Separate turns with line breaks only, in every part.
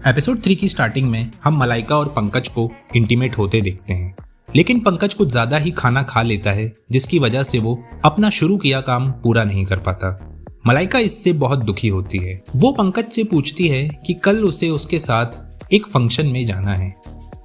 Episode 3 की starting में हम मलाइका और पंकज को इंटीमेट होते देखते हैं, लेकिन पंकज कुछ ज्यादा ही खाना खा लेता है जिसकी वजह से वो अपना शुरू किया काम पूरा नहीं कर पाता। मलाइका इससे बहुत दुखी होती है। वो पंकज से पूछती है कि कल उसे उसके साथ एक फंक्शन में जाना है।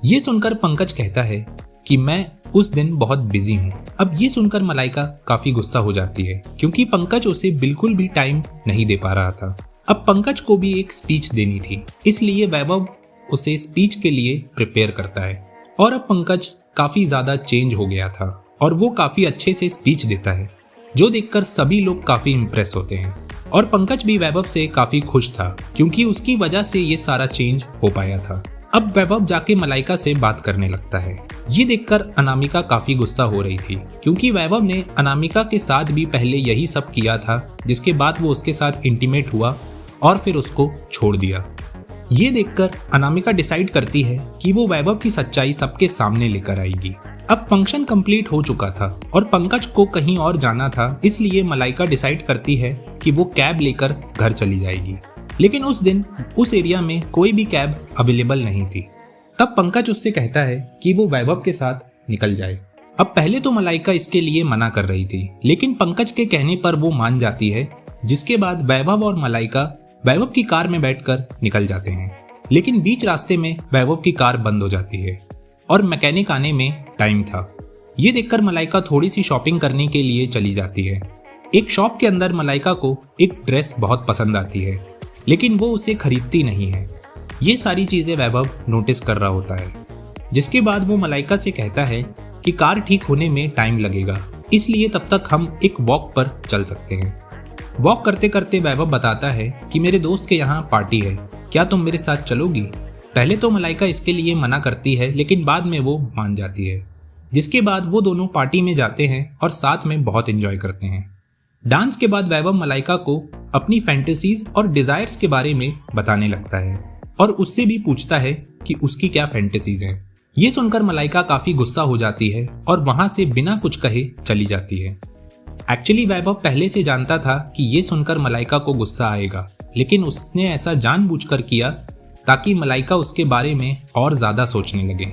ये सुनकर पंकज कहता है कि मैं उस दिन बहुत बिजी हूँ। अब ये सुनकर मलाइका काफी गुस्सा हो जाती है क्योंकि पंकज उसे बिल्कुल भी टाइम नहीं दे पा रहा था। अब पंकज को भी एक स्पीच देनी थी, इसलिए वैभव उसे स्पीच के लिए प्रिपेयर करता है और अब पंकज काफी ज्यादा चेंज हो गया था और वो काफी अच्छे से स्पीच देता है, जो देखकर सभी लोग काफी इम्प्रेस होते हैं और पंकज भी वैभव से काफी खुश था क्योंकि उसकी वजह से ये सारा चेंज हो पाया था। अब वैभव जाके मलाइका से बात करने लगता है। ये देखकर अनामिका काफी गुस्सा हो रही थी क्योंकि वैभव ने अनामिका के साथ भी पहले यही सब किया था, जिसके बाद वो उसके साथ इंटीमेट हुआ और फिर उसको छोड़ दिया। ये देखकर अनामिका डिसाइड करती है कि वो वैभव की सच्चाई सबके सामने लेकर आएगी। अब फंक्शन कंप्लीट हो चुका था और पंकज को कहीं और जाना था, इसलिए मलाइका डिसाइड करती है कि वो कैब लेकर घर चली जाएगी। लेकिन उस दिन उस एरिया में कोई भी कैब अवेलेबल नहीं थी। तब पंकज उससे कहता है कि वो वैभव के साथ निकल जाए। अब पहले तो मलाइका इसके लिए मना कर रही थी, लेकिन पंकज के कहने पर वो मान जाती है, जिसके बाद वैभव और मलाइका वैभव की कार में बैठकर निकल जाते हैं। लेकिन बीच रास्ते में वैभव की कार बंद हो जाती है और मैकेनिक आने में टाइम था। ये देखकर मलाइका थोड़ी सी शॉपिंग करने के लिए चली जाती है। एक शॉप के अंदर मलाइका को एक ड्रेस बहुत पसंद आती है, लेकिन वो उसे खरीदती नहीं है। ये सारी चीजें वैभव नोटिस कर रहा होता है, जिसके बाद वो मलाइका से कहता है कि कार ठीक होने में टाइम लगेगा, इसलिए तब तक हम एक वॉक पर चल सकते हैं। वॉक करते करते वैभव बताता है कि मेरे दोस्त के यहाँ पार्टी है, क्या तुम मेरे साथ चलोगी? पहले तो मलाइका इसके लिए मना करती है, लेकिन बाद में वो मान जाती है, जिसके बाद वो दोनों पार्टी में जाते हैं और साथ में बहुत एंजॉय करते हैं। डांस के बाद वैभव मलाइका को अपनी फैंटेसीज और डिजायर्स के बारे में बताने लगता है और उससे भी पूछता है कि उसकी क्या फैंटेसीज हैं। ये सुनकर मलाइका काफी गुस्सा हो जाती है और वहां से बिना कुछ कहे चली जाती है। एक्चुअली वैभव पहले से जानता था कि ये सुनकर मलाइका को गुस्सा आएगा, लेकिन उसने ऐसा जानबूझकर किया ताकि मलाइका उसके बारे में और ज्यादा सोचने लगे।